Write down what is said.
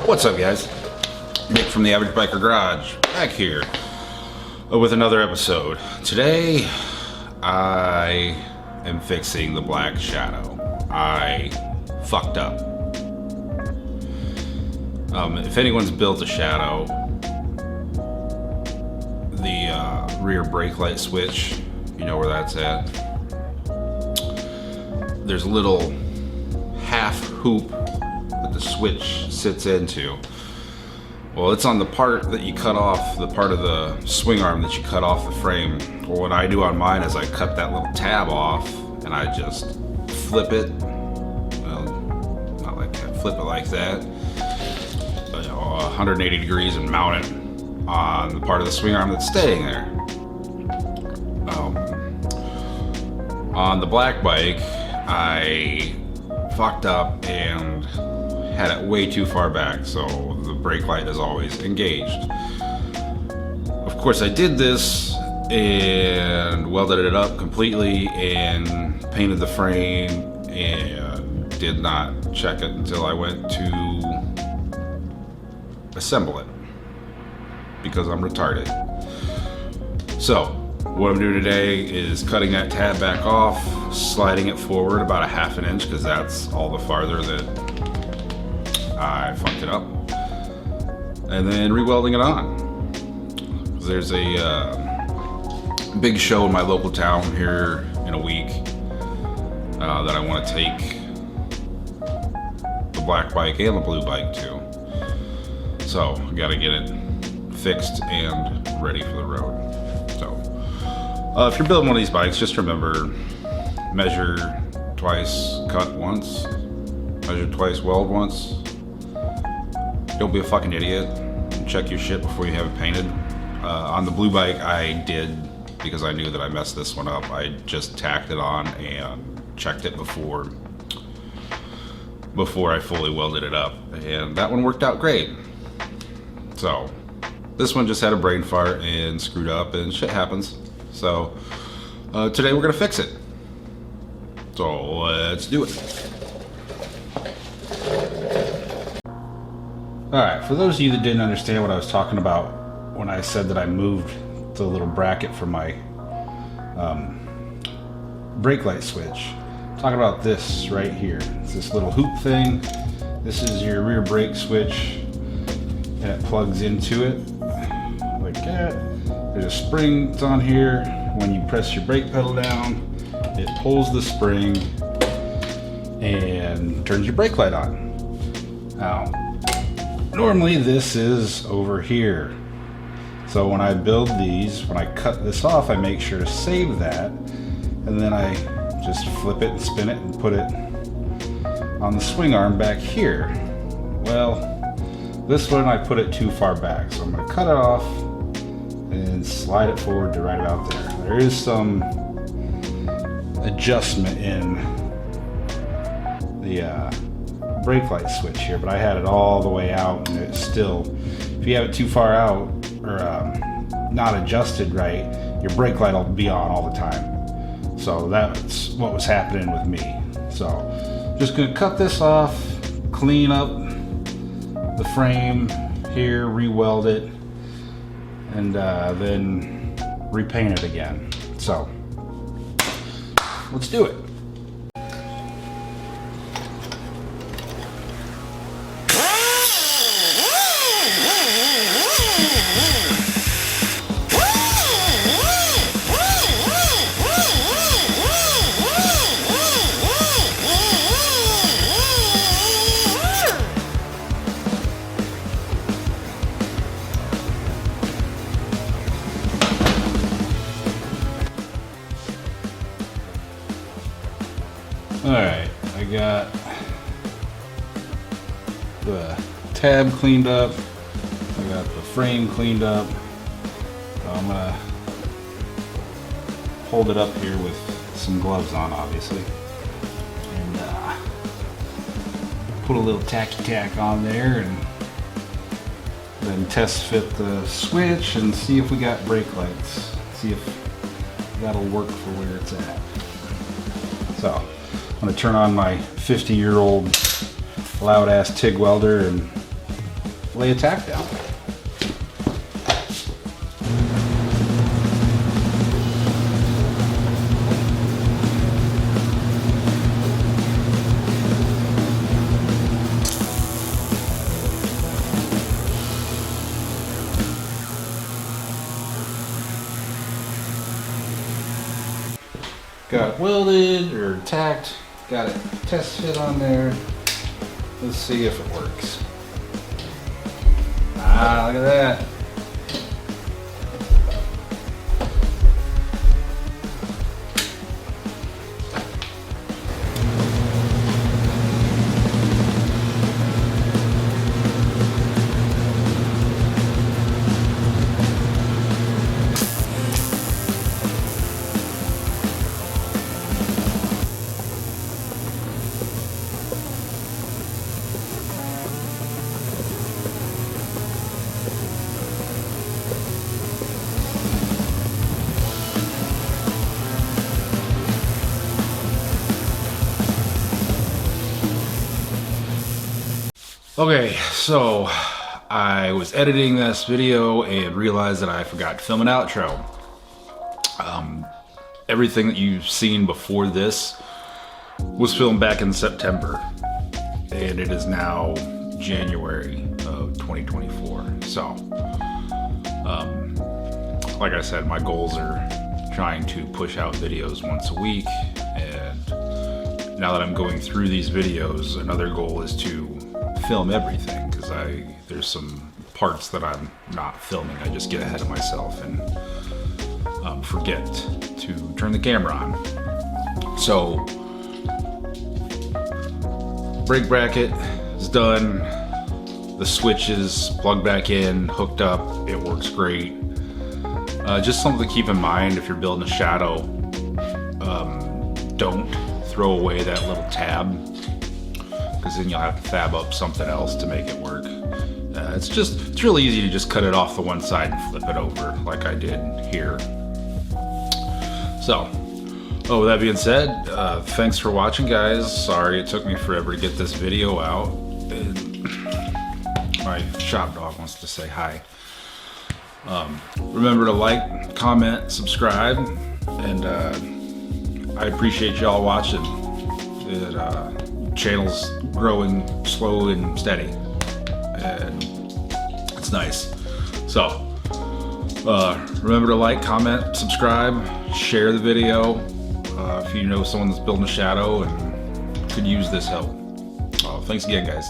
What's up, guys? Nick from the Average Biker Garage, back here with another episode. Today, I am fixing the black shadow. I fucked up. If anyone's built a shadow, the rear brake light switch, you know where that's at. There's a little half hoop that the switch sits into. Well, it's on the part that you cut off, the part of the swing arm that you cut off the frame. Well, what I do on mine is I cut that little tab off and I just flip it. Well, not like that, flip it like that. 180 degrees and mount it on the part of the swing arm that's staying there. On the black bike, I fucked up and had it way too far back, so the brake light is always engaged. Of course, I did this and welded it up completely and painted the frame and did not check it until I went to assemble it because I'm retarded. So what I'm doing today is cutting that tab back off, sliding it forward about a ½ an inch because that's all the farther that I fucked it up, and then rewelding it on. There's a big show in my local town here in a week that I want to take the black bike and the blue bike to. So I gotta get it fixed and ready for the road. So if you're building one of these bikes, just remember, measure twice, cut once, measure twice, weld once. Don't be a fucking idiot. Check your shit before you have it painted. On the blue bike, I did, because I knew that I messed this one up. I just tacked it on and checked it before I fully welded it up, and that one worked out great. So this one just had a brain fart and screwed up, and shit happens. So today we're gonna fix it. So let's do it. Alright, for those of you that didn't understand what I was talking about when I said that I moved the little bracket for my brake light switch, I'm talking about this right here. It's this little hoop thing. This is your rear brake switch, and it plugs into it like that. There's a spring that's on here. When you press your brake pedal down, it pulls the spring and turns your brake light on. Now, normally this is over here. So when I build these, when I cut this off, I make sure to save that, and then I just flip it and spin it and put it on the swing arm back here. Well, this one I put it too far back, so I'm going to cut it off and slide it forward to right about there. There is some adjustment in the brake light switch here, but I had it all the way out, and it's still, if you have it too far out or not adjusted right, your brake light will be on all the time. So that's what was happening with me. So just gonna cut this off, clean up the frame here, re-weld it, and then repaint it again. So let's do it. Alright, I got the tab cleaned up, I got the frame cleaned up. So I'm gonna hold it up here with some gloves on, obviously, and put a little tacky tack on there, and then test fit the switch and see if we got brake lights, see if that'll work for where it's at. So I'm going to turn on my 50-year-old loud-ass TIG welder and lay a tack down. Got it welded or tacked, got it test fit on there. Let's see if it works. Ah, look at that. Okay, so I was editing this video and realized that I forgot to film an outro. Everything that you've seen before this was filmed back in September, and it is now January of 2024. So, like I said, my goals are trying to push out videos once a week, and now that I'm going through these videos, another goal is to film everything, because there's some parts that I'm not filming. I just get ahead of myself and forget to turn the camera on. So brake bracket is done, the switch is plugged back in, hooked up, it works great. Just something to keep in mind if you're building a shadow, don't throw away that little tab, because then you'll have to fab up something else to make it work. It's really easy to just cut it off the one side and flip it over like I did here. So, with that being said, thanks for watching, guys. Sorry it took me forever to get this video out. My shop dog wants to say hi. Remember to like, comment, subscribe, and I appreciate y'all watching. Channel's growing slow and steady, and it's nice. So remember to like, comment, subscribe, share the video if you know someone that's building a shadow and could use this help. Thanks again, guys.